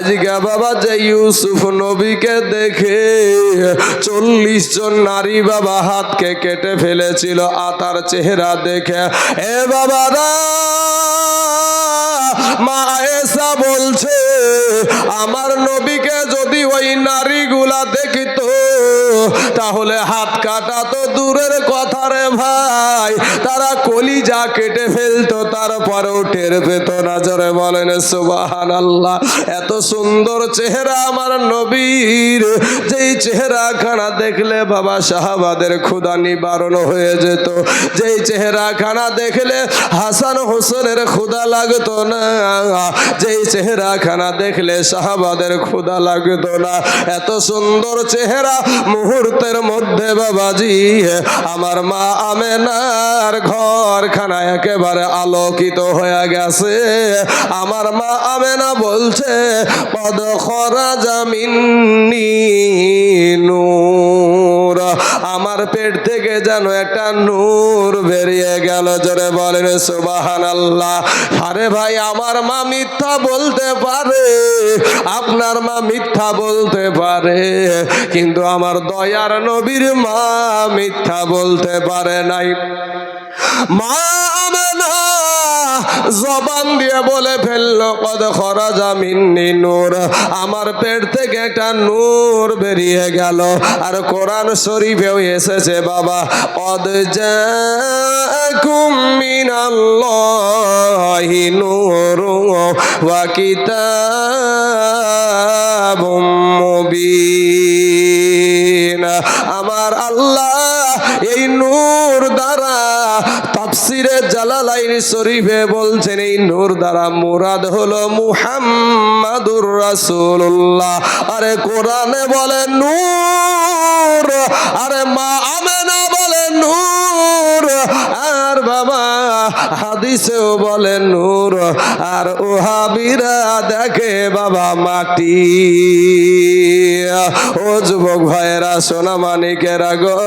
আজকে বাবা যে ইউসুফ নবীকে দেখে 40 জন নারী বাবা হাতকে কেটে ফেলেছিল তার চেহারা দেখে এ বাবারা মা আয়েশা বলছে আমার নবীকে যদি ওই নারীগুলা দেখিত তাহলে হাত কাটা তো দূরের কথা রে ভাই, তারা কলিজা কেটে ফেলতো, তারপরেও টের পেত না। জোরে বলেন সুবহানাল্লাহ। এত সুন্দর চেহারা আমার নবীর, যেই চেহারা খানা দেখলে বাবা সাহাবাদের ক্ষুধা নিবারণ হয়ে যেত, যেই চেহারা খানা দেখলে হাসান হোসেনের ক্ষুধা লাগতো না, যেই চেহারা খানা দেখলে সাহাবাদের ক্ষুধা লাগতো না। এত সুন্দর চেহারা মুহূর্তের মধ্যে বাবাজি আমার মা আমেনার ঘরখানা একেবারে আলোকিত হয়ে গেছে। আমার মা আমেনা বলছে পদ খরাজা মিন্নি নূর, আমার পেট থেকে যেন একটা নূর বেরিয়ে গেল। জোরে বলেন সুবহানাল্লাহ। আরে ভাই আমার মা মিথ্যা বলতে পারে, আপনার মা মিথ্যা বলতে পারে, কিন্তু আমার দয়ার নবীর মা মিথ্যা বলতে পারে নাই। মা আমেনা জবান দিয়ে বলে ফেললো কদ খরাজা মিন্নি নূর, আমার পেট থেকে একটা নূর বেরিয়ে গেল। আর কোরআন শরীফেও এসেছে বাবা কদ জাআকুম মিনাল্লাহি নূরুন ওয়া কিতাবুম মুবিন। আমার আল্লাহ এই নূর দ্বারা তাফসিরে জালালাইন শরীফে বলছেন এই নূর দ্বারা মুরাদ হলো মুহাম্মাদুর রাসূলুল্লাহ। আরে কোরআনে বলে নূর, আরে মা আমেনা বলে নূর, আর বাবা হাদিসেও বলে নূর, আর ওহাবিরা দেখে বাবা মাটি। ও যুবক ভাইয়েরা সোনা মানিকেরা গো,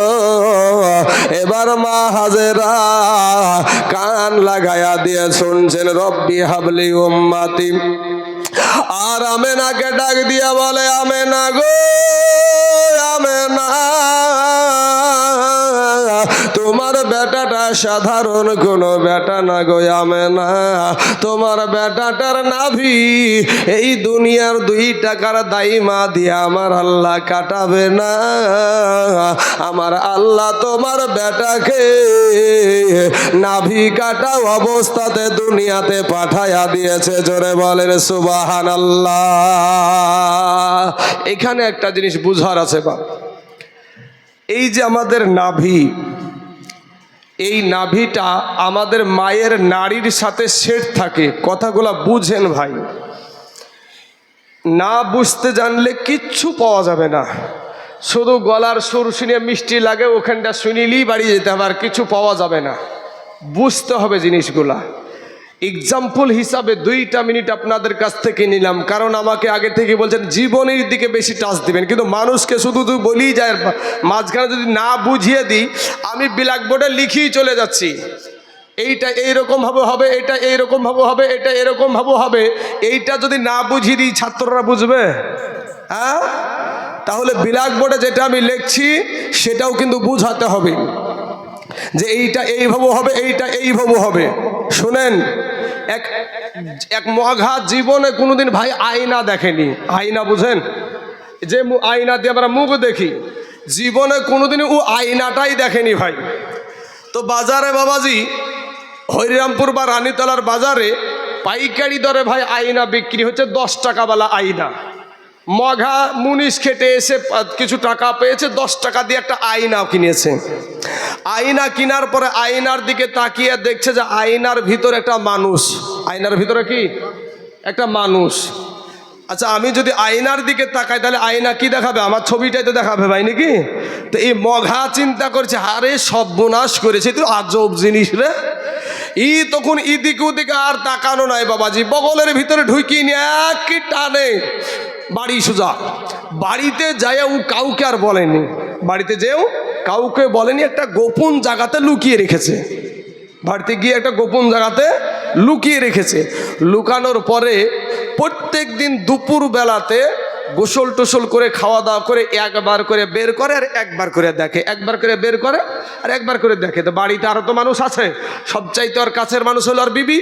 এবার মা হাজেরা কান লাগায়া দিয়ে শুনছেন রব্বি হাবলি উম্মতি। আর আমেনাকে ডাক দিয়া বলে আমেনা গো আমেনা, তোমার বেটাটা সাধারণ কোনো বেটা না গো আমেনা, তোমার বেটাটার নাভি এই দুনিয়ার 2 টাকার দাইমা দিয়ে আমার আল্লাহ কাটাবে না। আমার আল্লাহ তোমার বেটাকে নাভি কাটা অবস্থাতে দুনিয়াতে পাঠায়া দিয়েছে। জোরে বলেন সুবহানাল্লাহ। এখানে একটা জিনিস বুঝার আছে বা, এই যে আমাদের নাভি, এই নাভিটা আমাদের মায়ের নাড়ির সাথে সেট থাকে। কথাগুলা বুঝেন ভাই, না বুঝতে জানলে কিচ্ছু পাওয়া যাবে না। শুধু গলার সুর শুনে মিষ্টি লাগে ওখানটা শুনিলেই বাড়ি যেতে হবে, আর কিছু পাওয়া যাবে না। বুঝতে হবে জিনিসগুলা। এক্সাম্পল হিসাবে 2টা মিনিট আপনাদের কাছ থেকে নিলাম, কারণ আমাকে আগে থেকে বলছেন জীবনের দিকে বেশি টাচ দিবেন, কিন্তু মানুষকে শুধু বলেই যায়, মাঝখানে যদি না বুঝিয়ে দিই আমি ব্ল্যাকবোর্ডে লিখিয়ে চলে যাচ্ছি এইটা এইরকম ভাবে হবে, এটা এইরকম ভাবে হবে, এটা এরকম ভাবে হবে। এইটা যদি না বুঝিয়ে দিই ছাত্ররা বুঝবে? হ্যাঁ, তাহলে ব্ল্যাকবোর্ডে যেটা আমি লিখছি সেটাও কিন্তু বুঝাতে হবে যে এইটা এইভাবে হবে, এইটা এইভাবে হবে। শুনেন, এক মঘা জীবনে কোনোদিন ভাই আয়না দেখেনি। আয়না বুঝেন, যে আয়না দিয়ে আমরা মুখ দেখি, জীবনে কোনোদিন ও আয়নাটাই দেখেনি ভাই। তো বাজারে বাবাজি হরিরামপুর বা রানীতলার বাজারে পাইকারি দরে ভাই আয়না বিক্রি হচ্ছে 10 টাকাওয়ালা আয়না। মঘা মুনিশ খেটে এসে কিছু টাকা পেয়েছে, 10 টাকা দিয়ে একটা আয়না কিনেছে। আয়না কেনার পরে আয়নার দিকে তাকিয়ে দেখছে যে আয়নার ভিতরে একটা মানুষ। আয়নার ভিতরে কি? একটা মানুষ। আচ্ছা, আমি যদি আয়নার দিকে তাকাই তাহলে আয়না কি দেখাবে? আমার ছবিটাই তো দেখাবে ভাই, নাকি? তো এই মঘা চিন্তা করছে, আরে সর্বনাশ করেছে, তো আজব জিনিস রে। তখন ইদিকে ওদিকে আর তাকানো নাই বাবাজি, বগলের ভিতরে ঢুকিয়ে নিয়ে এক টানে বাড়ি সোজা। বাড়িতে যায় ও কাউকে আর বলেনি, বাড়িতে যেও কাউকে বলেনি, একটা গোপন জায়গাতে লুকিয়ে রেখেছে। বাড়িতে গিয়ে একটা গোপন জায়গাতে লুকিয়ে রেখেছে। লুকানোর পরে প্রত্যেক দিন দুপুর বেলাতে গোসল টোসল করে খাওয়া দাওয়া করে একবার করে বের করে আর একবার করে দেখে, একবার করে বের করে আর একবার করে দেখে। তো বাড়িতে আরও তো মানুষ আছে, সবচাইতে ওর কাছের মানুষ হলো আর বিবি।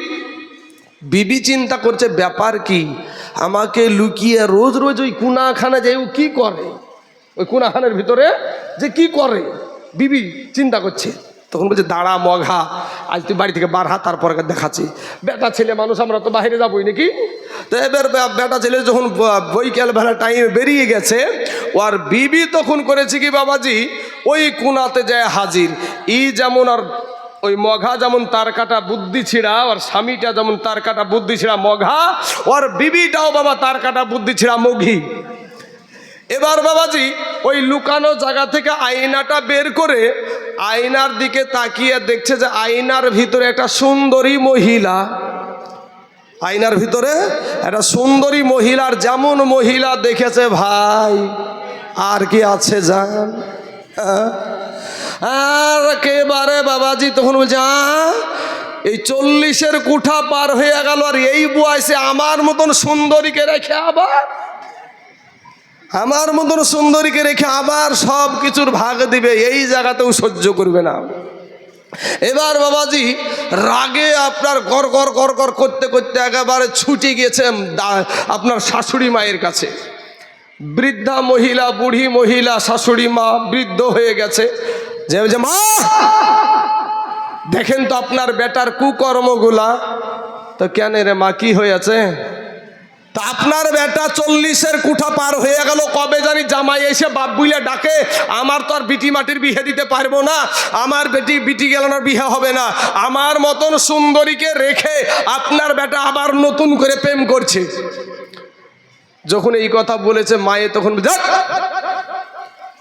বিবি চিন্তা করছে ব্যাপার কি, আমাকে লুকিয়ে রোজ রোজ ওই কুনাখানা যাই ও কী করে, ওই কুনাখানের ভিতরে যে কি করে বিবি চিন্তা করছে। তখন বলছে দাঁড়া মঘা, আজ তুই বাড়ি থেকে বার হা, তারপর দেখাচ্ছি। বেটা ছেলে মানুষ, আমরা তো বাইরে যাবোই নাকি। তো এবার বেটা ছেলে যখন বৈকাল বেলা টাইম বেরিয়ে গেছে, ওর বিবি তখন করেছে কি বাবাজি, ওই কুনাতে যায় হাজির। যেমন আর ওই মঘা যেমন তার কাটা বুদ্ধি ছিঁড়া, ওর স্বামীটা যেমন তার কাটা বুদ্ধি ছিঁড়া মঘা, ওর বিবিটাও বাবা তার কাটা বুদ্ধি ছিঁড়া মঘি। এবার বাবাজি ওই লুকানো জায়গা থেকে আয়নাটা বের করে আয়নার দিকে তাকিয়ে দেখছে যে আয়নার ভিতরে একটা সুন্দরী মহিলা, আয়নার ভিতরে একটা সুন্দরী মহিলার যেমন মহিলা দেখেছে ভাই, আর কি আছে জান। আর একেবারে বাবাজি তখন বলছে এই 40-এর কুঠা পার হয়ে গেল, আর এই বয়সে আমার মতন সুন্দরীকে রেখে আমার মতন সুন্দরীকে রেখে আবার সব কিছুর ভাগ দিবে, এই জায়গাতেও সহ্য করবে না। এবার বাবাজি রাগে আপনার গড় গড় গড় গড় করতে করতে একেবারে ছুটে গেছে আপনার শাশুড়ি মায়ের কাছে। বৃদ্ধা মহিলা, বুড়ি মহিলা, শাশুড়ি মা বৃদ্ধ হয়ে গেছে। যে মা দেখেন তো আপনার বেটার কুকর্মগুলা। তো কেন রে মা, কি হয়েছে? তা আপনার বেটা 40-এর কুঠা পার হয়ে গেল, কবে জানি জামাই এসে বাপ বুইলে ডাকে, আমার তো আর বিটি মাটির বিয়ে দিতে পারবো না, আমার বিটি গেল না, বিয়ে হবে না। আমার মতন সুন্দরীকে রেখে আপনার বেটা আবার নতুন করে প্রেম করছে। যখন এই কথা বলেছে মায়ে তখন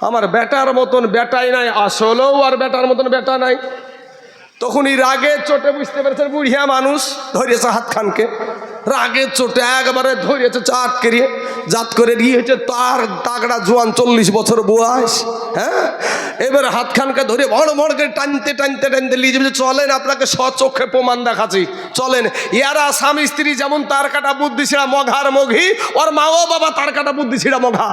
আমার বেটার মতন বেটাই নাই, আসলেও আর বেটার মতন বেটা নাই। তখন এই রাগের চোটে বুঝতে পেরেছেন বুড়িয়া মানুষ, ধরেছে হাত খানকে, রাগের চোটে একবারে ধরেছে চাট করিয়ে, জাত করে দিয়েছে তার তাগড়া জোয়ান 40 বছর বয়স। হ্যাঁ, এবার হাত খানকে ধরে বড় বড় করে টানতে টানতে টানতে নিয়ে যাবে, চলেন আপনাকে স্বচক্ষে প্রমাণ দেখাচ্ছি, চলেন। ইয়ারা স্বামী স্ত্রী যেমন তার কাটা বুদ্ধি ছিঁড়া মঘার মঘি, ওর মাও বাবা তার কাটা বুদ্ধি ছিঁড়া মঘা,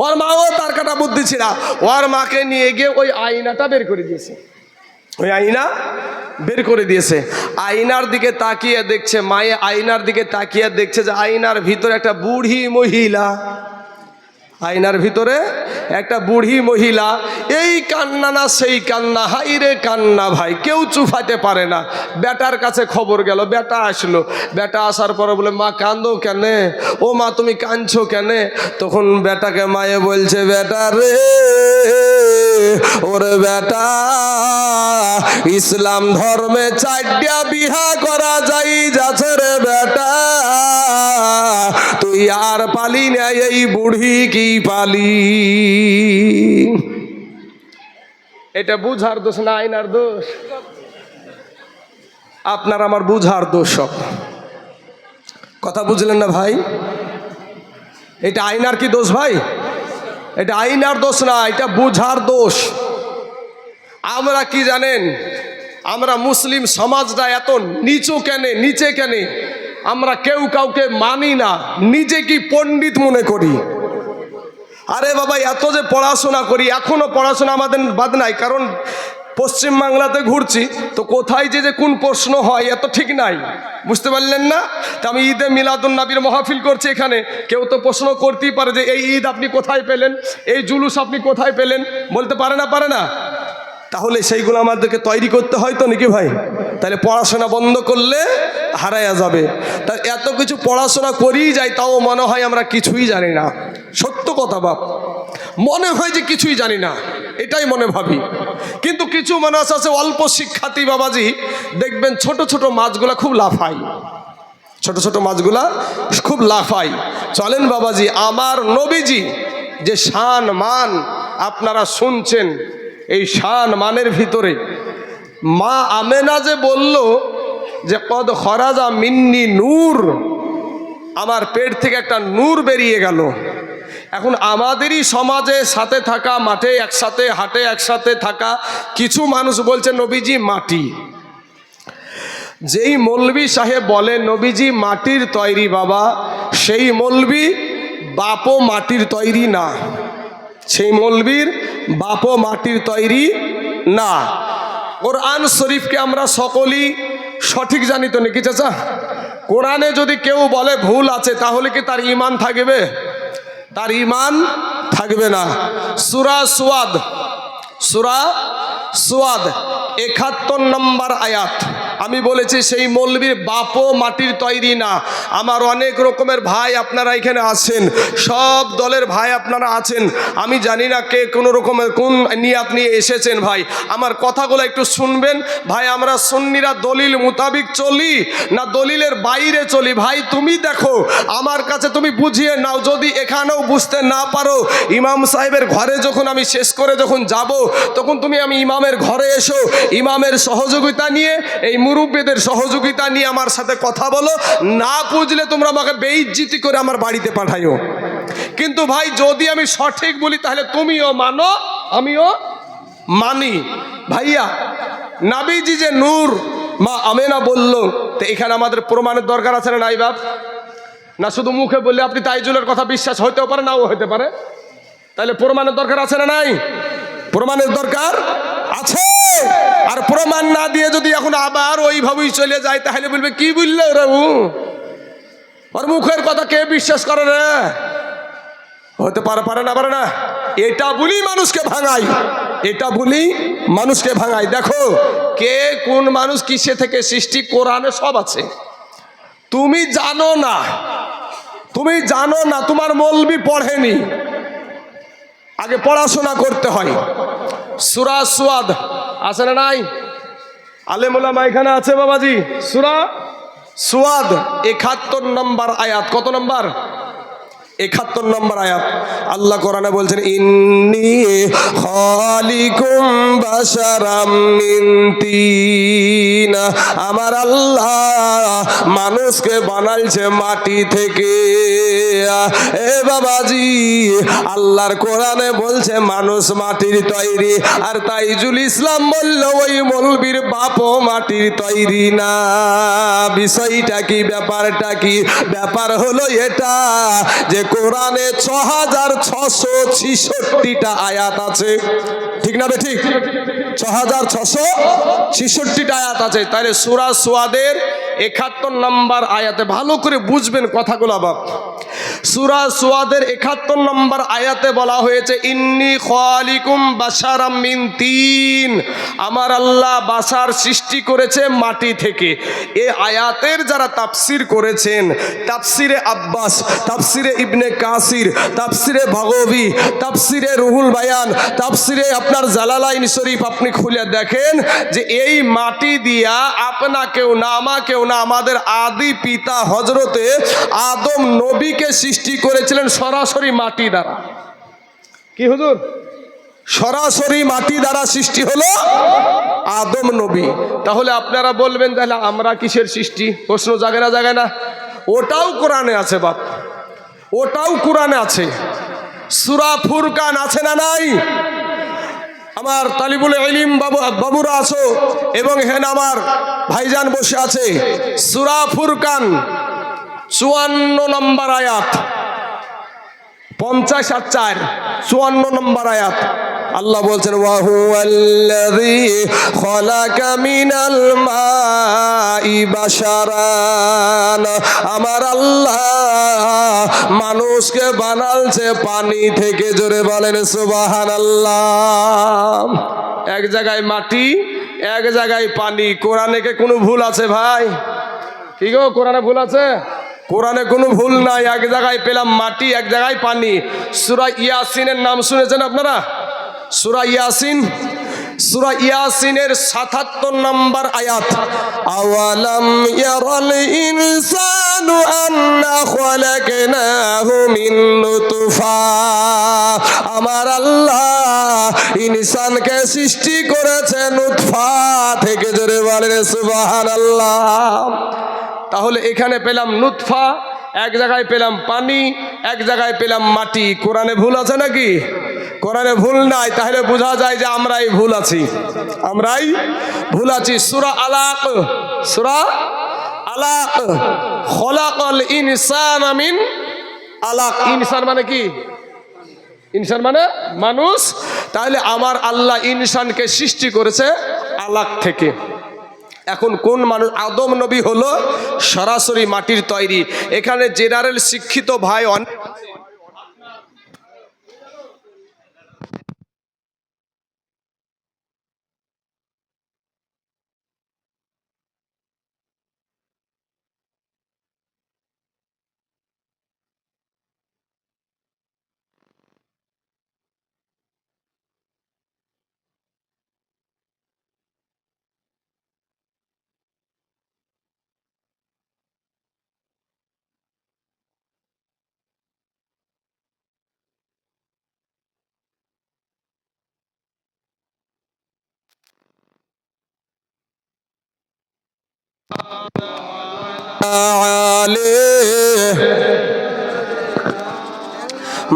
ওর মাও তার কাটা বুদ্ধি ছিঁড়া। ওর মাকে নিয়ে গিয়ে ওই আয়নাটা বের করে দিয়েছে, ওই আয়না বের করে দিয়েছে। আয়নার দিকে তাকিয়ে দেখছে, মায়ে আয়নার দিকে তাকিয়ে দেখছে যে আয়নার ভিতরে একটা বুড়ি মহিলা, আয়নার ভিতরে একটা বুড়ি মহিলা। এই কান্না না সেই কান্না, হাই রে কান্না ভাই, কেউ চুপাতে পারে না। বেটার কাছে খবর গেল, বেটা আসলো, বেটা আসার পরে বলে মা কান্দো কেনে, ও মা তুমি কাঁদছো কেনে? তখন বেটাকে মায়ে বলছে বেটা রে, ওরে বেটা, ইসলাম ধর্মে 4টা বিহা করা যাই যাচ্ছে রে বেটা, তুই আর পালি না, এই বুড়ি কি পালি? এটা বুঝার দোষ না আয়নার দোষ? আপনার আমার বুঝার দোষ সব। কথা বুঝলেন না ভাই? এটা আয়নার কি দোষ ভাই? এটা আয়নার দোষ না, এটা বুঝার দোষ। আমরা কি জানেন, আমরা মুসলিম সমাজটা এত নিচু কেনে, নিচে কেনে? আমরা কেউ কাউকে মানি না, নিজে কি পণ্ডিত মনে করি। আরে বাবা, এত যে পড়াশোনা করি, এখনো পড়াশোনা আমাদের বাদ নাই। কারণ পশ্চিম বাংলাতে ঘুরছি, তো কোথায় যে কোন প্রশ্ন হয় এত ঠিক নাই, বুঝতে পারলেন না? তা আমি ঈদে মিলাদুন নবীর মাহফিল করছি, এখানে কেউ তো প্রশ্ন করতেই পারে যে এই ঈদ আপনি কোথায় পেলেন, এই জুলুস আপনি কোথায় পেলেন, বলতে পারে না, পারে না? তাহলে সেইগুলো আমাদেরকে তৈরি করতে হয় তো নাকি ভাই? তাহলে পড়াশোনা বন্ধ করলে হারায়া যাবে। তা এত কিছু পড়াশোনা করেই যাই, তাও মনে হয় আমরা কিছুই জানি না। সত্য কথা বাপ, মনে হয় যে কিছুই জানি না, এটাই মনে ভাবি। কিন্তু কিছু মানুষ আছে অল্প শিক্ষার্থী বাবাজি, দেখবেন ছোট ছোট মাছগুলা খুব লাফায়, ছোট ছোট মাছগুলা খুব লাফায়। চলেন বাবাজি, আমার নবীজি যে শান মান আপনারা শুনছেন, এই শান মানের ভিতরে মা আমেনা যে বলল যে কদ খরাজা মিন্নি নূর, আমার পেট থেকে একটা নূর বেরিয়ে গেল। এখন আমাদেরই সমাজে সাথে থাকা, মাঠে একসাথে, হাটে একসাথে থাকা কিছু মানুষ বলছে নবীজি মাটি। যেই মৌলবি সাহেব বলে নবীজি মাটির তৈরি বাবা, সেই মৌলবি বাপও মাটির তৈরি না। সেই মৌলবীর বাপও মাটির তৈরি না। কোরআন শরীফকে আমরা সকলেই সঠিক জানি তো নাকি চাচা? কোরআনে যদি কেউ বলে ভুল আছে তাহলে কি তার ঈমান থাকবে? তার ঈমান থাকবে না। সূরা সুয়াদ, সূরা সুয়াদ ৭১ নম্বর আয়াত। আমি বলেছি সেই মৌলবীর বাপও মাটির তৈরি না। আমার অনেক রকমের ভাই আপনারা এখানে আছেন, সব দলের ভাই আপনারা আছেন। আমি জানি না কে কোনো রকমের কোন নিয়াত নিয়ে এসেছেন ভাই, আমার কথাগুলো একটু শুনবেন ভাই। আমরা সুন্নিরা দলিল মোতাবিক চলি না দলিলের বাইরে চলি? ভাই তুমি দেখো, আমার কাছে তুমি বুঝিয়ে নাও। যদি এখানেও বুঝতে না পারো, ইমাম সাহেবের ঘরে যখন আমি শেষ করে যখন যাব, তখন তুমি আমি ইমামের ঘরে এসো, ইমামের সহযোগিতা নিয়ে, এই মুরব্বীদের সহযোগিতা নিয়ে আমার সাথে কথা বলো। না বুঝলে তোমরা আমাকে বেইজ্জতি করে আমার বাড়িতে পাঠাইও। কিন্তু ভাই যদি আমি সঠিক বলি তাহলে তুমিও মানো আমিও মানি। ভাইয়া নবীজি যে নূর, মা আমেনা বলল, তো এখানে আমাদের প্রমাণের দরকার আছে না নাই বাপ? না শুধু মুখে বললে আপনি তাইজুলের কথা বিশ্বাস হইতেও পারে, নাও হইতে পারে, তাহলে প্রমাণের দরকার আছে না নাই? প্রমাণের দরকার আছে। আর প্রমাণ না দিয়ে যদি এখন আবার ওইভাবেই চলে যায় তাহলে বলবে কি বললে ওরা, ওর মুখের কথা কে বিশ্বাস করে রে? হতে পারে না। এটা বলি মানুষকে ভাঙাই, এটা বলি মানুষকে ভাঙাই। দেখো কে কোন মানুষ কিসে থেকে সৃষ্টি কোরআনে সব আছে। তুমি জানো না, তোমার মৌলবি পড়েনি, আগে পড়াশোনা করতে হয়। সূরা সুয়াদ আছে না নাই? আলেম ওলামা এখানে আছে বাবাজি। সূরা সুয়াদ ৭১ নম্বর আয়াত। কত নম্বর? ৭১ নম্বর আয়াত। আল্লাহ কোরআনে বলছেন, ইন্নী খালিকুম বাশারাম মিন তিন, আমার আল্লাহ মানুষকে বানাইছে মাটি থেকে। এ বাবাজি, আল্লাহর কোরআনে বলছে মানুষ মাটির তৈরি, আর তাইজুল ইসলাম বলল ওই মৌলবীর বাপও মাটির তৈরি না। বিষয়টা কি? ব্যাপারটা কি? ব্যাপার হলো এটা যে কোরআনে ৬৬৬৬টা আয়াত আছে, ঠিক না? ঠিক ৬৬৬৬টা আয়াত আছে। তাহলে সূরা সুয়াদের ৭১ নম্বর আয়াতে ভালো করে বুঝবেন কথাগুলো বাপ। সূরা সুয়াদের ৭১ নম্বর আয়াতে বলা হয়েছে, ইন্নী খালিকুম বাশারাম মিন তিন, আমার আল্লাহ বাশার সৃষ্টি করেছে মাটি থেকে। এই আয়াতের যারা তাফসির করেছেন, তাফসিরে আব্বাস, তাফসিরে ইবনে কাসির, তাফসিরে বাগবী, তাফসিরে রুহুল বায়ান, তাফসিরে আপনার জালালাইন শরীফ আপনি খুলে দেখেন যে এই মাটি দিয়া আপনাকেও না আমাকেও না, আমাদের আদি পিতা হযরতে আদম নবীকে সৃষ্টি করেছিলেন সরাসরি মাটি দ্বারা। কি হুজুর? সরাসরি মাটি দ্বারা সৃষ্টি হলো আদম নবী। তাহলে আপনারা বলবেন তাহলে আমরা কিসের সৃষ্টি? প্রশ্ন জাগে না? ওটাও কোরআনে আছে বাপ, ওটাও কোরআনে আছে। সূরা ফুরকান আছে না নাই? আমার তালিবুল ইলম বাবুরা আছো এবং এখানে আমার ভাইজান বসে আছে। সূরা ফুরকান ৫৪ নম্বর আয়াত, ৫০ আর ৪, ৫৪ নম্বর আয়াত। আল্লাহ বলছেন, ওয়া হুয়াল্লাযী খালাকা মিনাল মাই বাশারান, আমার আল্লাহ মানুষকে বানালছে পানি থেকে। জোরে বলেন সুবহানাল্লাহ। এক জায়গায় মাটি, এক জায়গায় পানি। কোরআনে কে কোনো ভুল আছে ভাই? কি গো, কোরআনে ভুল আছে? কোরআনে কোনো ভুল নাই। এক জায়গায় পেলাম মাটি, এক জায়গায় পানি। সূরা ইয়াসিনের নাম শুনেছেন আপনারা? সূরা ইয়াসিন, সূরা ইয়াসিনের ৭৭ নম্বর আয়াত। আওয়ালাম ইয়ারাল ইনসানু আন্না খালাকনাহু মিন নুতফা, আমার আল্লাহ ইনসানকে সৃষ্টি করেছে নুতফা থেকে। জোরে বলেন সুবহানাল্লাহ। তাহলে এখানে পেলাম নুতফা, এক জায়গায় পেলাম পানি, এক জায়গায় পেলাম মাটি। কোরআনে ভুল আছে নাকি? কোরআনে ভুল নাই। তাহলে বোঝা যায় যে আমরাই ভুল আছি, আমরাই ভুল আছি। সূরা আলাক সূরা আলাক, খলাকাল ইনসানা মিন আলাক। ইনসান মানে কি? ইনসান মানে মানুষ। তাহলে আমার আল্লাহ ইনসানকে সৃষ্টি করেছে আলাক থেকে। এখন কোন মানুষ? আদম নবী হলো সরাসরি মাটির তৈরি। এখানে জেনারেল শিক্ষিত ভাই অনেক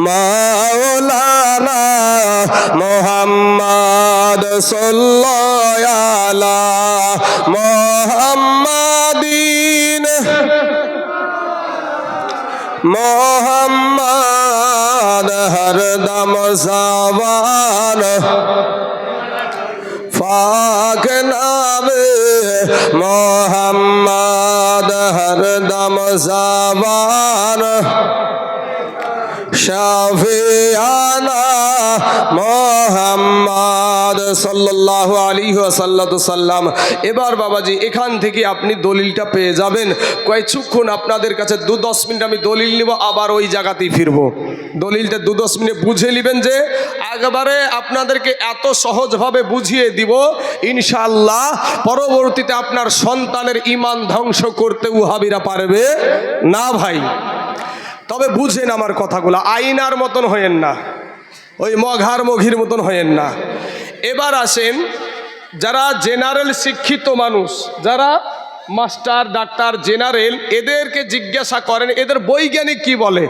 মাওলানা মুহাম্মদ সাল্লাল্লাহু আলা মুহাম্মাদিন মোহাম্মদ হরদম জবান পাক নামে মোহাম্মদ হরদম জবান শাফিয়ানা মুহাম্মদ সাল্লাল্লাহু আলাইহি ওয়াসাল্লাম। এবার বাবাজি এখান থেকে আপনি দলিলটা পেয়ে যাবেন। কিছুক্ষণ আপনাদের কাছে 2-10 মিনিট আমি দলিল নিব, আবার ওই জায়গাতেই ফিরবো। দলিলটা 2-10 মিনিট বুঝে নেবেন, যে একবারে আপনাদেরকে এত সহজভাবে বুঝিয়ে দিব ইনশাআল্লাহ পরবর্তীতে আপনার সন্তানের ঈমান ধ্বংস করতে ওয়াহাবিরা পারবে না ভাই। তবে বুঝেন আমার কথাগুলো, আইনার মতন হয়েন না, ওই মঘার মঘির মতন হয়েন না। এবার আসেন, যারা জেনারেল শিক্ষিত মানুষ, যারা মাস্টার ডাক্তার জেনারেল, এদেরকে জিজ্ঞাসা করেন এদের বৈজ্ঞানিক কি বলে।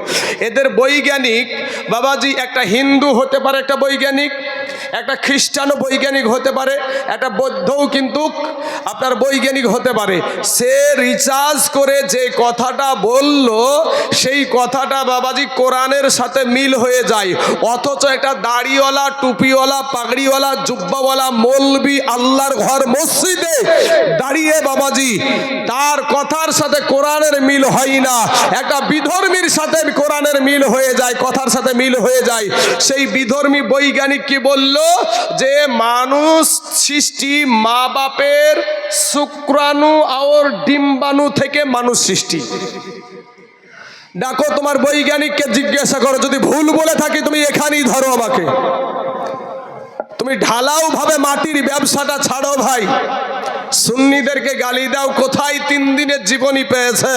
এদের বৈজ্ঞানিক বাবাজি একটা হিন্দু হতে পারে, একটা বৈজ্ঞানিক, একটা খ্রিস্টানও বৈজ্ঞানিক হতে পারে, একটা বৌদ্ধও কিন্তু আপনার বৈজ্ঞানিক হতে পারে। সে রিসার্চ করে যে কথাটা বলল সেই কথাটা বাবাজি কোরআনের সাথে মিল হয়ে যায়, অথচ একটা দাড়িওয়ালা টুপিওয়ালা পাগড়িওয়ালা জুব্বাওয়ালা মৌলবি আল্লাহর ঘর মসজিদে দাঁড়িয়ে বাবাজি তার কথার সাথে কোরআনের মিল হয় না। একটা বিধর্মীর সাথে কোরআনের মিল হয়ে যায়, কথার সাথে মিল হয়ে যায়। সেই বিধর্মী বৈজ্ঞানিক কি বলল? যে মানুষ সৃষ্টি মা বাপের শুক্রাণু আর ডিম্বাণু থেকে মানুষ সৃষ্টি। দেখো তোমার বৈজ্ঞানিককে জিজ্ঞাসা করো, যদি ভুল বলে থাকি তুমি এখানেই ধরো আমাকে। তুমি ঢালাও ভাবে মাটির ব্যবসাটা ছাড়ো ভাই। সুন্নিদেরকে গালি দাও, কোথায় 3 দিনের জীবনী পেয়েছে?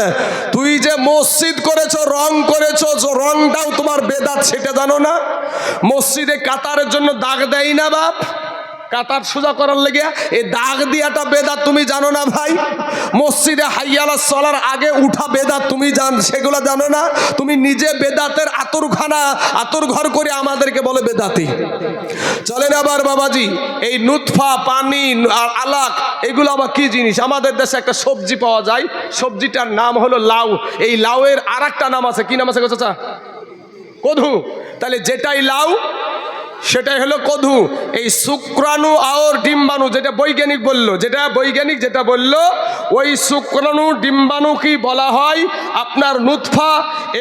তুই যে মসজিদ করেছো, রং করেছো, রংটাও তোমার বেদাত, সেটা জানো না? মসজিদে কাতারের জন্য দাগ দেয় না বাপ, কাতার সোজা করার লেগে এই দাগ দিয়াটা বেদাত, তুমি জানো না ভাই? মসজিদে হাইয়া আলাস সালার আগে উঠা বেদাত, তুমি সেগুলো জানো না? তুমি নিজে বেদাতের আতর ঘর করে আমাদেরকে বলে বেদাতি। চলেন আবার বাবাজি, এই নুতফা, পানি আর আলাক এগুলো আবার কি জিনিস? আমাদের দেশে একটা সবজি পাওয়া যায়, সবজিটার নাম হলো লাউ। এই লাউয়ের আর একটা নাম আছে, কি নাম আছে গো চাচা? কদু। তাহলে যেটাই লাউ সেটাই হলো কদু। এই শুক্রাণু আর ডিম্বাণু যেটা বৈজ্ঞানিক বলল, ওই শুক্রাণু ডিম্বাণু কি বলা হয়? আপনার নুতফা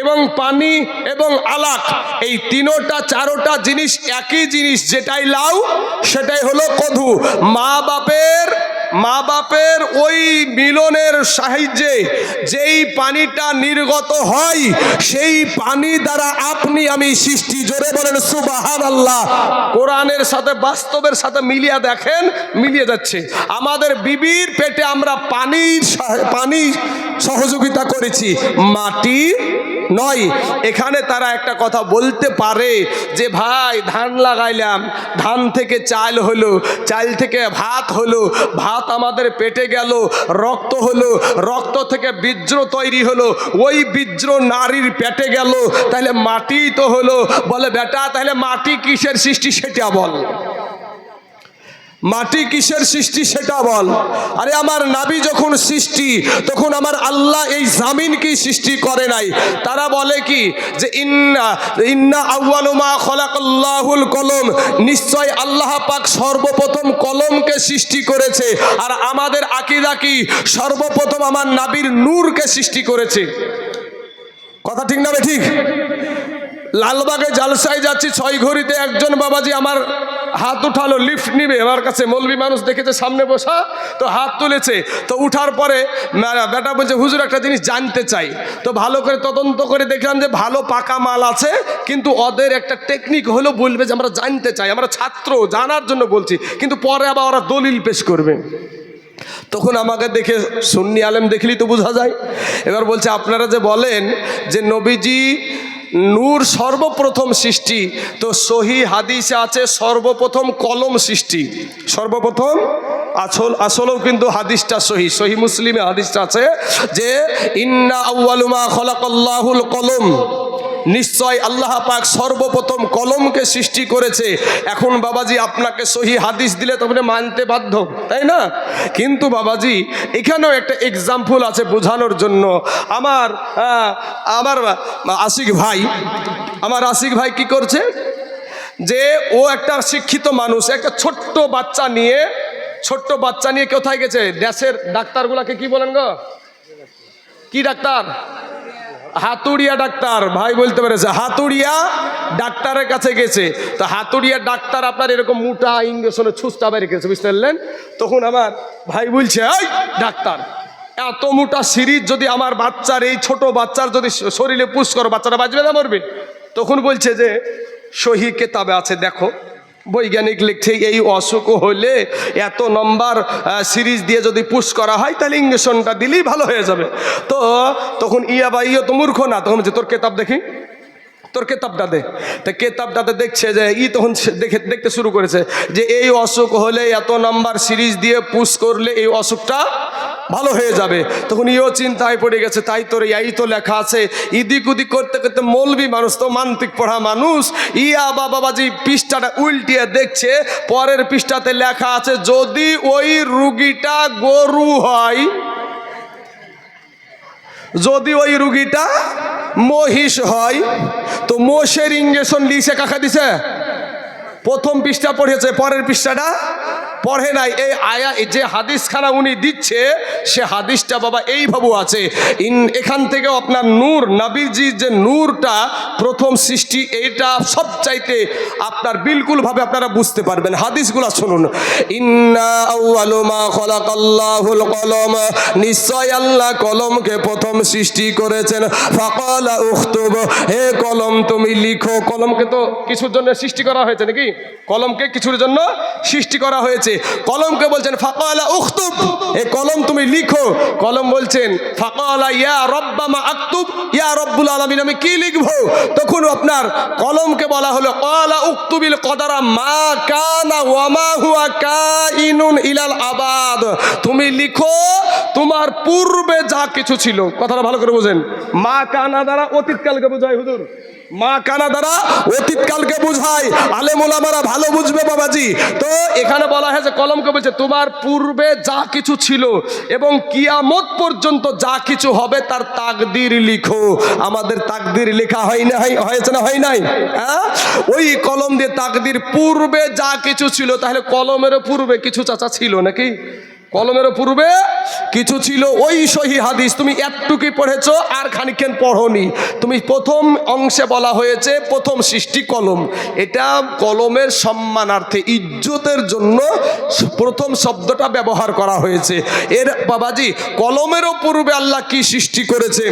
এবং পানি এবং আলাক, এই 3টা জিনিস একই জিনিস। যেটাই লাউ সেটাই হলো কদু। মা বাপের ওই মিলনের সাহায্যে যেই পানিটা নির্গত হয়, সেই পানি দ্বারা আপনি আমি সৃষ্টি। জোরে বলেন সুবহানাল্লাহ। কোরআনের সাথে বাস্তবের সাথে মিলিয়ে দেখেন, মিলিয়ে যাচ্ছে। আমাদের বিবির পেটে আমরা পানি সহযোগিতা করেছি, মাটি নয়। এখানে তারা একটা কথা বলতে পারে যে ভাই ধান লাগাইলাম, ধান থেকে চাল হলো, চাল থেকে ভাত হলো, ভাত আমাদের পেটে গেল, রক্ত হলো, রক্ত থেকে বীর্য তৈরি হলো, ওই বীর্য নারীর পেটে গেল, তাহলে মাটি তো হলো। বলে বেটা তাহলে মাটি কিসের সৃষ্টি সেটা বল। মাটি কিসের সৃষ্টি সেটা বল। আরে আমার নাবি যখন সৃষ্টি তখন আমার আল্লাহ এই জামিন কি সৃষ্টি করে নাই? তারা বলে কি যে ইন্না আউয়ালু মা খালাকাল্লাহুল কলম, নিশ্চয় আল্লাহ পাক সর্বপ্রথম কলমকে সৃষ্টি করেছে। আর আমাদের আকীদা কি? সর্বপ্রথম আমার নাবির নূরকে সৃষ্টি করেছে। কথা ঠিক না ঠিক? লালবাগে জালসায় যাচ্ছি, 6 ঘড়িতে একজন বাবাজি আমার হাত উঠালো, লিফট নিবে আমার কাছে। মৌলবি মানুষ দেখেছে সামনে বসা, তো হাত তুলেছে। তো উঠার পরে বেটা বলছে হুজুর একটা জিনিস জানতে চাই। তো ভালো করে তদন্ত করে দেখলাম যে ভালো পাকা মাল আছে, কিন্তু ওদের একটা টেকনিক হলো বলবে যে আমরা জানতে চাই, আমরা ছাত্র জানার জন্য বলছি, কিন্তু পরে আবার ওরা দলিল পেশ করবে। তখন আমাকে দেখে সুন্নি আলেম দেখলেই তো বোঝা যায়। এবার বলছে আপনারা যে বলেন যে নবীজি নূর সর্বপ্রথম সৃষ্টি, তো সহি হাদিসে আছে সর্বপ্রথম কলম সৃষ্টি। সর্বপ্রথম আসলেও কিন্তু হাদিসটা সহি মুসলিমে হাদিসটা আছে যে ইন্না আউয়ালু মা খালাকাল্লাহুল কলম, নিশ্চয় আল্লাহ পাক সর্বপ্রথম কলমকে সৃষ্টি করেছে। এখন বাবাজি আপনাকে সহি হাদিস দিলে তখন মানতে বাধ্য, তাই না? কিন্তু বাবাজি এখানেও একটা এক্সাম্পল আছে বোঝানোর জন্য। আমার আশিক ভাই কি করছে যে ও একটা শিক্ষিত মানুষ, একটা ছোট্ট বাচ্চা নিয়ে কোথায় গেছে? দেশের ডাক্তারগুলাকে কি বলেন গো? কি ডাক্তার? হাতুড়িয়া ডাক্তার। ভাই বলতে পেরেছে, হাতুড়িয়া ডাক্তারের কাছে গেছে। তো হাতুড়িয়া ডাক্তার আপনার এরকম মোটা ইঞ্জেকশনে ছুঁচটা বের রেখেছে, বুঝতে পারলেন? তখন আমার ভাই বলছে, এই ডাক্তার, এত মোটা সিরিজ যদি আমার বাচ্চার, এই ছোট বাচ্চার যদি শরীরে পুশ করো, বাচ্চাটা বাঁচবে না মরবে? তখন বলছে যে সহি কেতাবে আছে, দেখো বৈজ্ঞানিক লিখছে এই অসুখ হলে এত নম্বর সিরিজ দিয়ে যদি পুশ করা হয় তাহলে ইঞ্জেকশনটা দিলেই ভালো হয়ে যাবে। তো তখন ইয়া তো মূর্খ না, তখন যে তোর কেতাব দেখি, তোর কেতাবটা দে। তা কেতাবটাতে দেখছে যে তখন দেখতে শুরু করেছে যে এই অসুখ হলে এত নাম্বার সিরিজ দিয়ে পুশ করলে এই অসুখটা ভালো হয়ে যাবে। তখন চিন্তায় পড়ে গেছে, তাই তোর এই তো লেখা আছে। ইদিক উদিক করতে করতে মৌলবি মানুষ তো মান্তিক পড়া মানুষ, বাবাজি পৃষ্ঠাটা উল্টিয়ে দেখছে, পরের পৃষ্ঠাতে লেখা আছে যদি ওই রুগীটা গরু হয়, যদি ওই রুগীটা মহিষ হয়, তো মোষের ইঞ্জেকশন লিখে কাকা দিছে। প্রথম পৃষ্ঠা পড়েছে, পরের পৃষ্ঠাটা পড়ে নাই। এই যে হাদিসখানা উনি দিচ্ছে সে হাদিসটা বাবা এইভাবে আছে। এখান থেকে আপনার নূর, নবীজির যে নূরটা প্রথম সৃষ্টি, এইটা সবচাইতে আপনার বিলকুলভাবে আপনারা বুঝতে পারবেন। হাদিসগুলো শুনুন। ইন্না আউয়ালু মা খালাকাল্লাহুল কলম, নিশ্চয় আল্লাহ কলমকে প্রথম সৃষ্টি করেছেন। ফাকালা উখতুব, হে কলম তুমি লিখো। কলমকে তো কিছুর জন্য সৃষ্টি করা হয়েছে নাকি? কলমকে কিছুর জন্য সৃষ্টি করা হয়েছে। কলমকে বলছেন ফাকালা উখতুব, এ কলম তুমি লিখো। কলম বলছেন ফাকালা ইয়া রব্বা মা আকতুব, ইয়া রব্বুল আলামিন আমি কি লিখবো? তখন আপনার কলমকে বলা হলো ক্বালা উকতুবিল কদারা মা কানা ওয়া মা হুয়া কাইনুন ইলাল আবাদ, তুমি লিখো তোমার পূর্বে যা কিছু ছিল। কথাটা ভালো করে বুঝেন। মা কানা দ্বারা অতীতকালকে বোঝায় হুজুর, মা কানা দ্বারা অতীতকালকে বোঝায়। আলেম ওলামারা ভালো বুঝবে বাবাজি। তো এখানে বলা হয়েছে কলমকে বলছে তোমার পূর্বে যা কিছু ছিল এবং কিয়ামত পর্যন্ত যা কিছু হবে তার তাকদির লিখো। আমাদের তাকদির লেখা হয় না, হয়েছে না, হয় নাই? হ্যাঁ, ওই কলম দিয়ে তাকদির পূর্বে যা কিছু ছিল। তাহলে কলমেরও পূর্বে কিছু চাচা ছিল নাকি? কলমেরও পূর্বে কিছু ছিল। ওই সহি হাদিস তুমি একটুকুই পড়েছো আর খানিকক্ষণ পড়োনি। তুমি প্রথম অংশে বলা হয়েছে প্রথম সৃষ্টি কলম, এটা কলমের সম্মানার্থে ইজ্জতের জন্য প্রথম শব্দটা ব্যবহার করা হয়েছে। এর বাবাজি কলমেরও পূর্বে আল্লাহ কি সৃষ্টি করেছে?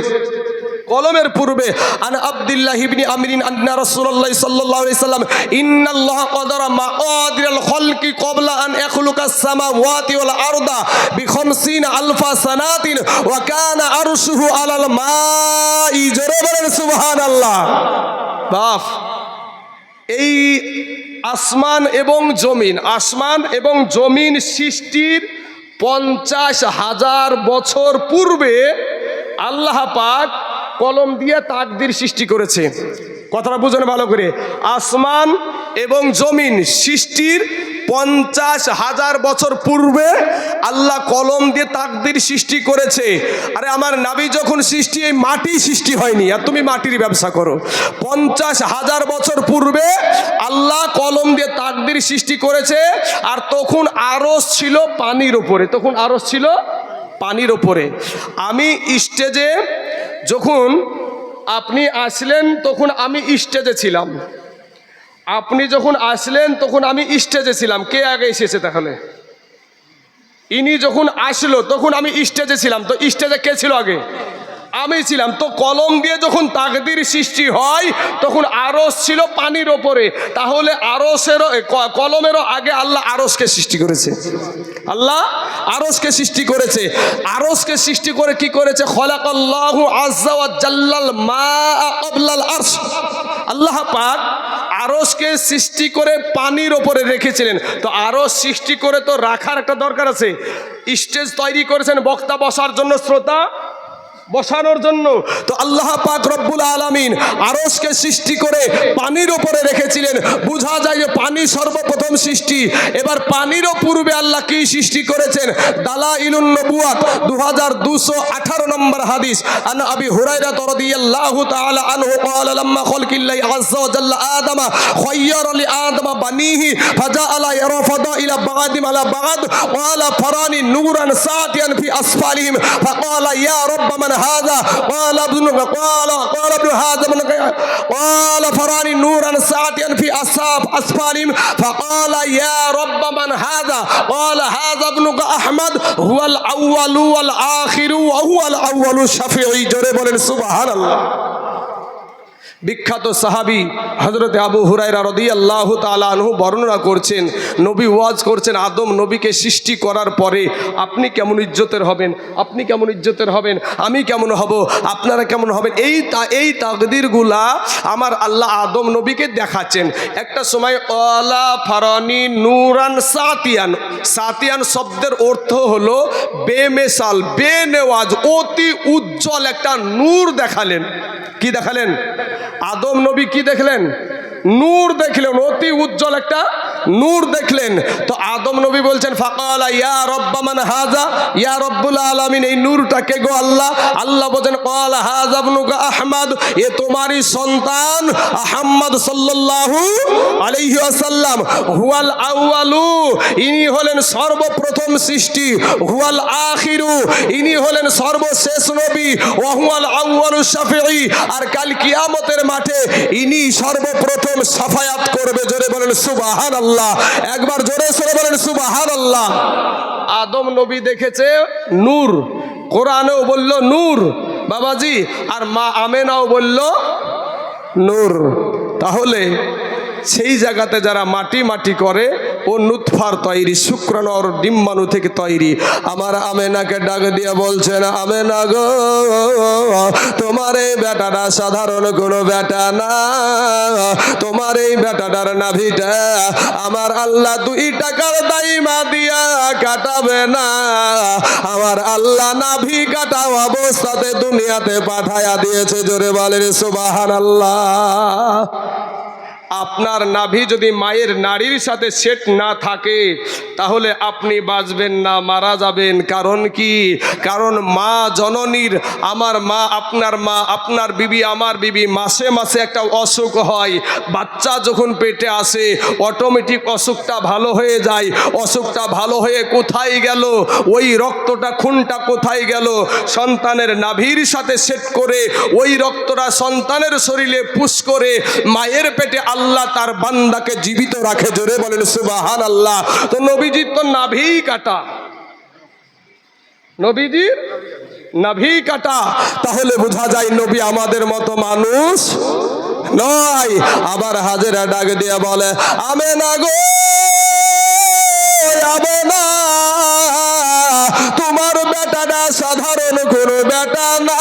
কলমের পূর্বে আন আব্দুল্লাহ ইবনে আমরিন আন্না রাসূলুল্লাহ সাল্লাল্লাহু আলাইহি সাল্লাম ইন্নাল্লাহা ক্বাদারা মাকাদিরাল খালকি ক্বাবলা আন ইয়াখলুকাস সামাওয়াতি ওয়াল আরদা বি50 আলফা সানাতিন ওয়া কানা আরশুহু আলাল মাই। জোরে বলেন সুবহানাল্লাহ। বাহ, এই আসমান এবং জমিন সৃষ্টির 50,000 বছর পূর্বে আল্লাহ পাক কলম দিয়ে তাকদির সৃষ্টি করেছে। কথাটা বুঝুন ভালো করে। আসমান এবং জমিন সৃষ্টির 50,000 বছর পূর্বে আল্লাহ কলম দিয়ে তাকদির সৃষ্টি করেছে। আরে আমার নবী যখন সৃষ্টি, এই মাটি সৃষ্টি হয়নি, আর তুমি মাটির ব্যবসা করো। 50,000 বছর পূর্বে আল্লাহ কলম দিয়ে তাকদির সৃষ্টি করেছে। আর তখন আরশ ছিল পানির ওপরে, তখন আরশ ছিল পানির ওপরে। আমি স্টেজে, যখন আপনি আসলেন তখন আমি স্টেজে ছিলাম। আপনি যখন আসলেন তখন আমি স্টেজে ছিলাম। কে আগে এসেছে তাহলে? ইনি যখন আসলো তখন আমি স্টেজে ছিলাম। তো স্টেজে কে ছিল আগে? আমি ছিলাম। তো কলম দিয়ে যখন তাকদির সৃষ্টি হয় তখন আরশ ছিল পানির ওপরে। তাহলে আরশেরও, কলমেরও আগে আল্লাহ আরশকে সৃষ্টি করেছে। আল্লাহ আরশকে সৃষ্টি করেছে। আরশকে সৃষ্টি করে কি করেছে? খলাকাল্লাহু আযজা ওয়া জাল্লাল মাআ ক্বাবলাল আরশ। আল্লাহ পাক আরশকে সৃষ্টি করে পানির ওপরে রেখেছিলেন। তো আরশ সৃষ্টি করে তো রাখার একটা দরকার আছে। স্টেজ তৈরি করেছেন বক্তা বসার জন্য, শ্রোতা বসানোর জন্য। তো আল্লাহ পাক রব্বুল আলামিন আরশকে সৃষ্টি করে পানির ওপরে রেখেছিলেন। বোঝা যায় যে পানি সর্বপ্রথম সৃষ্টি। এবার পানিরও পূর্বে আল্লাহ কি সৃষ্টি করেছেন? দালাইলুন নবুয়াত 2218 নম্বর হাদিস। আন আবি হুরায়রা রাদিয়াল্লাহু তাআলা আনহু ক্বালা লাম্মা খালকিল্লাহি আযজা ওয়া জাল্লা আদামা খায়য়ারা লি আদামা বানিহি ফাজাআলা ইয়ারাফাদা ইলা বাগাদিম আলা বাগাদ ক্বালা ফারানি নূরান সাতিয়ান ফি আসফালিহিম ফাকালা ইয়া রাব্ব মান هذا قال ابن هذا من قال فراني نورا ساطعا في أسفلهم فقال يا رب من هذا قال هذا ابنك أحمد هو الأول والآخر وهو الأول الشفيع جرب سبحان الله। বিখ্যাত সাহাবী হযরত আবু হুরায়রা রাদিয়াল্লাহু তাআলা আনহু বর্ণনা করছেন, নবী ওয়াজ করছেন আদম নবীকে সৃষ্টি করার পরে আপনি কেমন ইজ্জতের হবেন, আপনি কেমন ইজ্জতের হবেন, আমি কেমন হব, আপনারা কেমন হবেন। এই তাকদীরগুলা আমার আল্লাহ আদম নবীকে দেখাচ্ছেন। একটা সময় আলা ফারানি নূরান সাতিয়ান, সাতিয়ান শব্দের অর্থ হলো বেমেসাল, বেনেওয়াজ, অতি উজ্জ্বল একটা নূর দেখালেন। কি দেখালেন? আদম নবী কি দেখলেন? নূর দেখলেন, অতি উজ্জ্বল একটা নূর দেখলেন। তো আদম নবী বলছেন ফাকালা ইয়া রাব্বা মান হাযা, ইয়া রাব্বুল আলামিন এই নূরটা কে গো আল্লাহ? আল্লাহ বলেন ক্বালা হাযা ইবনুকা আহমদ, এ তোমারই সন্তান আহমদ সাল্লাল্লাহু আলাইহি ওয়াসাল্লাম। হুয়াল আউয়ালু, ইনি হলেন সর্বপ্রথম সৃষ্টি। হুয়াল আখিরু, ইনি হলেন সর্বশেষ নবী। ওয়া হুয়াল আউয়ালু শাফিঈ, আর কাল কিয়ামতের মাঠে ইনি সর্বপ্রথম সাফায়াত করবে। জোরে বলেন সুবহানাল্লাহ, একবার জোরে সরে বলেন সুবহানাল্লাহ। আদম নবী দেখেছে নূর, কোরআনেও বলল নূর বাবাজি, আর মা আমেনাও বলল নূর। তাহলে সেই জায়গাতে যারা মাটি মাটি করে, ও নুতফার তৈরি, শুক্রাণু আর ডিম্বাণু থেকে তৈরি। আমার আমেনাকে ডাক দিয়ে বলছেন, আমেনা গো, তোমার এই বেটাটা সাধারণ কোনো বেটা না। তোমার এই বেটাটার নাভিটা আমার আল্লাহ 2 টাকার দাইমা দিয়া কাটাবে না। আমার আল্লাহ নাভি কাটা অবস্থাতে দুনিয়াতে পাঠায়া দিয়েছে। জোরে বলেন সুবহানাল্লাহ। আপনার নাভি যদি মায়ের নাড়ির সাথে সেট না থাকে তাহলে আপনি বাঁচবেন না, মারা যাবেন। কারণ কি? কারণ মা জননীর, আমার মা, আপনার বিবি, আমার বিবি, মাসে মাসে একটা অসুখ হয়। বাচ্চা যখন পেটে আসে অটোমেটিক অসুখটা ভালো হয়ে যায়। অসুখটা ভালো হয়ে কোথায় গেল? ওই রক্তটা, খুনটা কোথায় গেল? সন্তানের নাভির সাথে সেট করে ওই রক্তটা সন্তানের শরীরে পুশ করে মায়ের পেটে আল্লাহ তার বান্দাকে জীবিত রাখে। জোরে বলেন সুবহানাল্লাহ। তো নবীজির তো নাভি কাটা, নবীজির নাভি কাটা। তাহলে বোঝা যায় নবী আমাদের মতো মানুষ নয়। আবার হাজেরা ডাক দিয়ে বলে, আমেনা গো, আমেনা, তোমার বেটাটা সাধারণ কোনো বেটা না।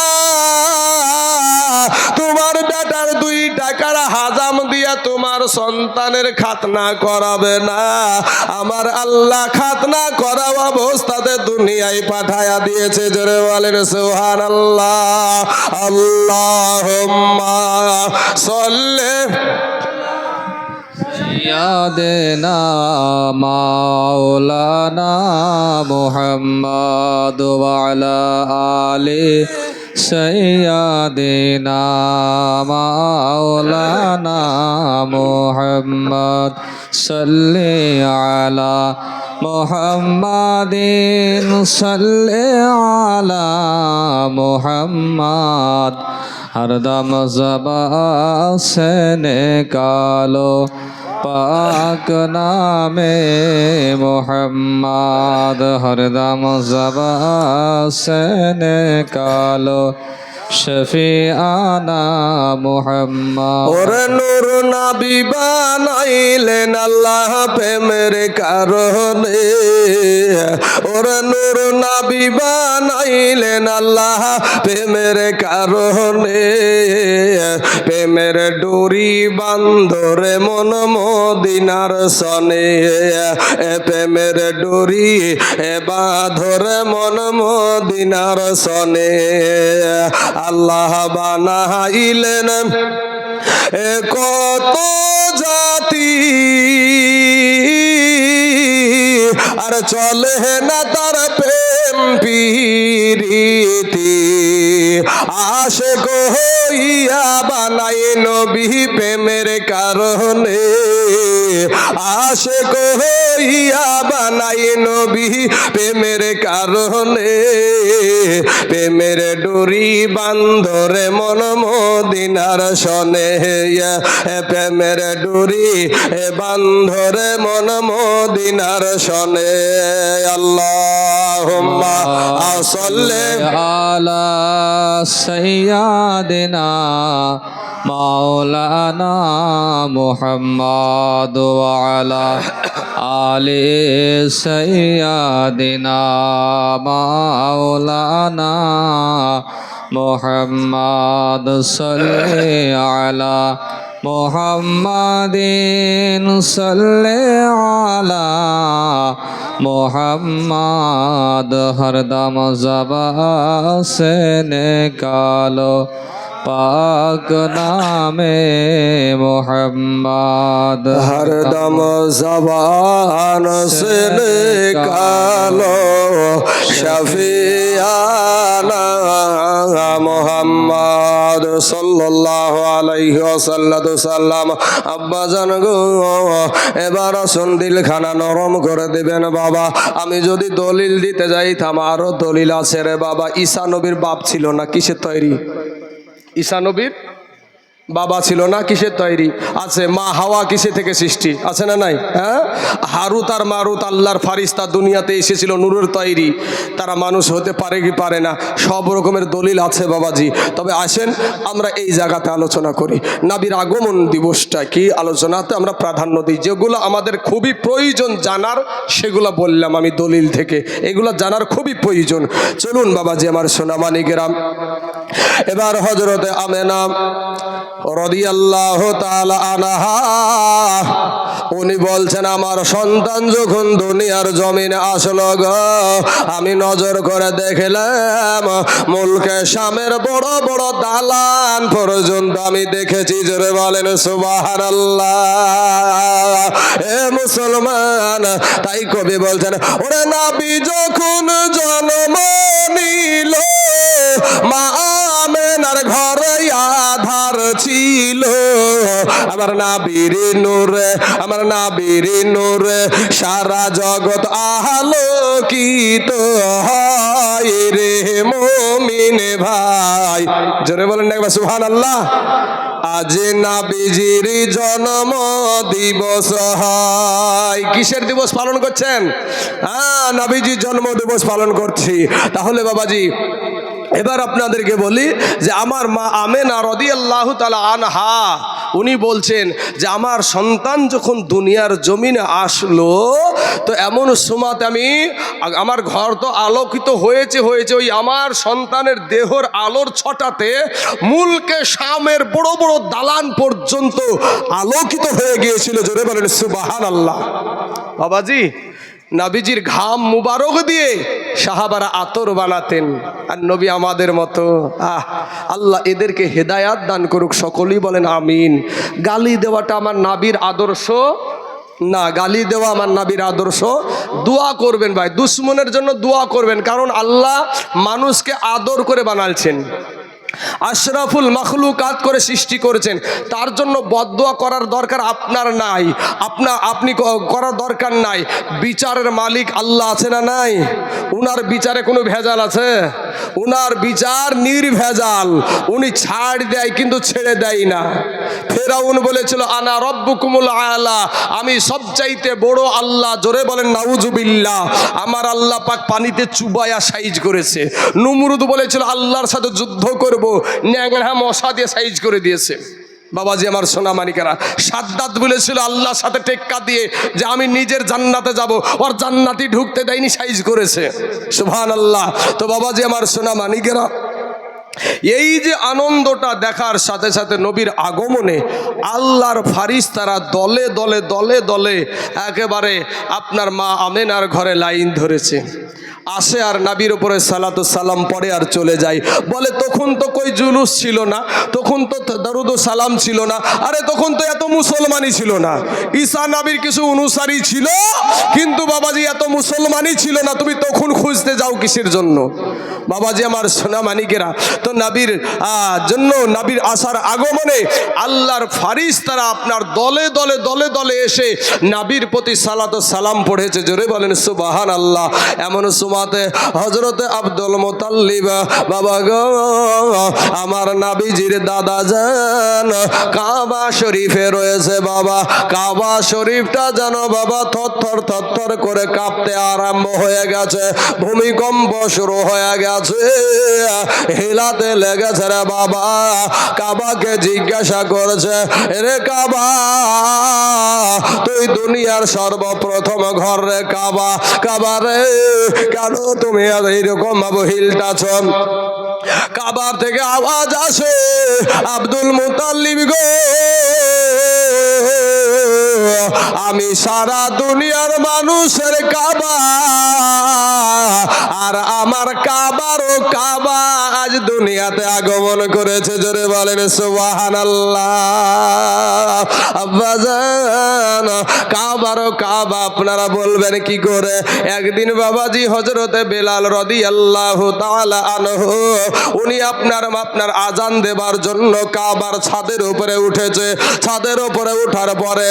তোমার বেটার 2 টাকার হাজাম দিয়া তোমার সন্তানের খাতনা করাবে না। আমার আল্লাহ খাতনা করা অবস্থাতে দুনিয়ায় পাঠায়া দিয়েছে। জোরে বলেন সুবহানাল্লাহ। আল্লাহুম্মা সাল্লি سيدنا مولانا محمد وعلى آل سيدنا مولانا محمد صل على محمد صل على محمد हरदम ज़बा से निकालो पाक नामे मोहम्मद हरदम ज़बा से निकालो शफीआना मोहम्मद। और नूर नबी बनाइलेन अल्लाह पे मेरे कारणे, और नूर नबी बनाइलेन अल्लाह पे मेरे कारणे, पे मेरे डोरी बांधरे मन मदिनार सने, पे मेरे डोरी बांधरे मन मदिनार सने। আল্লাহ বানাইলেন কত জাতি, আর চলে না তার প্রেম প্রীতি, আশিক হইয়া বানাই নবী প্রেমের কারণে, আশিক হইয়া বানাই নবী প্রেমের কারণে, প্রেমের ডোরি বান্ধরে মন মদিনার সনে, প্রেমের ডোরি বান্ধরে মন মদিনার সনে। আল্লাহুম্মা সাল্লি আলা সাইয়্যিদিনা মাওলানা মুহাম্মদ ওয়া আলা আলি সাইয়্যিদিনা মাওলানা মুহাম্মদ সাল্লি আলা মুহাম্মাদিন সাল্লি আলা মুহাম্মদ হরদম ज़बा से निकालो पाक नामे मोहम्मद हरदम ज़बान से निकालो शफीआना मोहम्मद सल्लल्लाहु अलैहि वसल्लम। আব্বা জান গো, এবার আসুন দিলখানা নরম করে দিবেন বাবা। আমি যদি দলিল দিতে যাইতাম, আরো দলিল আছে রে বাবা। ঈসা নবীর বাপ ছিল না কিসের তৈরি? ঈসা নবীর বাবা ছিল না কিসের তৈরি? আছে। মা হাওয়া কিসে থেকে সৃষ্টি? আছে না নাই? হ্যাঁ, হারুত আর মারুত আল্লাহর ফারিস্তা দুনিয়াতে এসেছিল নূরের তৈরি। তারা মানুষ হতে পারে কি পারে না, সব রকমের দলিল আছে বাবাজি। তবে আসেন আমরা এই জায়গাতে আলোচনা করি। নবীর আগমন দিবসটা কি আলোচনাতে আমরা প্রাধান্য দিই। যেগুলো আমাদের খুবই প্রয়োজন জানার সেগুলো বললাম আমি দলিল থেকে, এগুলো জানার খুবই প্রয়োজন। চলুন বাবাজি আমার সোনামানিকেরাম, এবার হযরতে আমেনা রাদিয়াল্লাহু তাআলা আনহা উনি বলছেন, আমার সন্তান যখন দুনিয়ার জমিনে আসলো গো, আমি নজর করে দেখলাম মুলকে শামের বড় বড় দালান পর্যন্ত আমি দেখেছি। জোরে বলেন সুবহানাল্লাহ। এ মুসলমান, তাই কবি বলছেন, ওরে নবী যখন জন্ম নিল মা আমেনার ঘরে আধার ছিল, আমার নবীর নূরে, আমার নবীর নূরে সারা জগৎ আলোকিত হয় রে মুমিন ভাই। জোরে বলেন একবার সুবহানাল্লাহ। আজ নবীজির জন্ম দিবস হয়। কিসের দিবস পালন করছেন? হ্যাঁ, নবীজির জন্ম দিবস পালন করছি। তাহলে বাবাজি এবার আপনাদেরকে বলি যে আমার মা আমেনা রাদিয়াল্লাহু তাআলা আনহা উনি বলছেন যে আমার সন্তান যখন দুনিয়ার জমিনে আসলো, তো এমন সময়তে আমি, আমার ঘর তো আলোকিত হয়েছে ওই আমার সন্তানের দেহর আলোর ছটাতে মুলকে শামের বড় বড় দালান পর্যন্ত আলোকিত হয়ে গিয়েছিল। জোরে বলেন সুবহানাল্লাহ। বাবাজি নবীজির ঘাম মুবারক দিয়ে সাহাবারা আতর বানাতেন। আর নবী আমাদের মতো আল্লাহ এদেরকে হেদায়াত দান করুক, সকলেই বলেন আমিন। গালি দেওয়াটা আমার নবীর আদর্শ না, গালি দেওয়া আমার নবীর আদর্শ। দোয়া করবেন ভাই, দুশ্মনের জন্য দোয়া করবেন, কারণ আল্লাহ মানুষকে আদর করে বানালছেন, আশরাফুল মাখলুকাত করে সৃষ্টি করেছেন। তার জন্য বদদোয়া করার দরকার আপনার নাই, আপনি করার দরকার নাই। বিচারের মালিক আল্লাহ আছে না নাই? উনার বিচারে কোনো ভেজাল আছে? উনার বিচার নির্ভেজাল, উনি ছাড় দেয় কিন্তু ছেড়ে দেয় না। ফেরাউন বলেছিল আনা রব্বুকুমুল আলা, আমি সবচাইতে বড় আল্লাহ। জোরে বলেন নাউজুবিল্লাহ। আমার আল্লাহ পাক পানিতে চুবায়া সাইজ করেছে। নমরুদ বলেছিল আল্লাহর সাথে যুদ্ধ করব, ন্যাংরা মশা দিয়ে সাইজ করে দিয়েছে। বাবাজি আমার সোনা মানিকেরা, সাদ্দাত বলেছিল আল্লাহর সাথে টেক্কা দিয়ে যে আমি নিজের জান্নাতে যাব, ওর জান্নাতি ঢুকতে দেয়নি, সাইজ করেছে। সুবহানাল্লাহ। তো বাবাজি আমার সোনা মানিকেরা, এই যে আনন্দটা দেখার সাথে সাথে নবীর আগমনে আল্লাহর ফারিস্তারা দলে দলে দলে দলে একেবারে আপনার মা আমেনার ঘরে লাইন ধরেছে, আসে আর নবীর উপরে সালাতু সালাম পড়ে আর চলে যায়। বলে তখন তো কই জুলুস ছিল না, তখন তো দরুদ ও সালাম ছিল না, আরে তখন তো এত মুসলমানই ছিল না। ঈসা নবীর কিছু অনুসারী ছিল, কিন্তু বাবাজি এত মুসলমানই ছিল না, তুমি তখন খুঁজতে যাও কিসের জন্য? বাবাজি আমার সোনা মানিকেরা, তো নবীর জন্য নবীর আসার আগমনে আল্লাহর ফারিস্তারা আপনার দলে দলে দলে দলে এসে নবীর প্রতি সালাতু সালাম পড়েছে। জোরে বলেন সুবহানাল্লাহ। এমন সুমাতে হযরতে আব্দুল মুতাল্লিব বাবা গো, আমার নবীজির দাদা জান কাবা শরীফে রয়েছে। বাবা কাবা শরীফটা যেন বাবা থরথর থরথর করে কাঁপতে আরম্ভ হয়ে গেছে, ভূমিকম্প শুরু হয়ে গেছে, হিলাতে লেগেছে রে বাবা। কাবাকে জিজ্ঞাসা করেছে, রে কাবা তুই দুনিয়ার সর্বপ্রথম ঘর রে কাবা, কাবা রে কেন তুমি এইরকম ভাবে হিলটাছ? কাবার থেকে আওয়াজ আসে, আব্দুল মুতাল্লিব গো, আমি সারা দুনিয়ার মানুষের কাবা, আর আমার কাবারও কাবা আজ দুনিয়াতে আগমন করেছে। জোরে বলেন সুবহানাল্লাহ। আব্বাজান কাবারও কাবা আপনারা বলবেন কি করে? একদিন বাবাজি হযরতে বেলাল রাদিয়াল্লাহু তাআলা আনহু উনি আপনার আজান দেবার জন্য কাবার ছাদের উপরে উঠেছে। ছাদের উপরে ওঠার পরে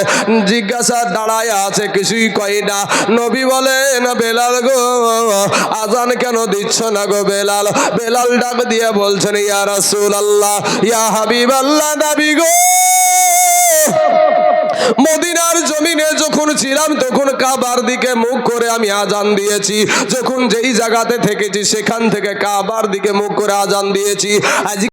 জিজ্ঞাসা দাঁড়ায় আছে, কিছুই কয় না। নবী বলেন বেলাল গো, আজান কেন দিচ্ছ না গো বেলাল? বেলাল ডাক দিয়ে বলছেন, ইয়া রাসূলুল্লাহ, ইয়া হাবিবাল্লাহ, নবী গো, মদিনার জমিনে যখন ছিলাম তখন কাবার দিকে মুখ করে আমি আজান দিয়েছি, যখন যেই জায়গাতে থেকেছি সেখান থেকে কাবার দিকে মুখ করে আজান দিয়েছি। আজ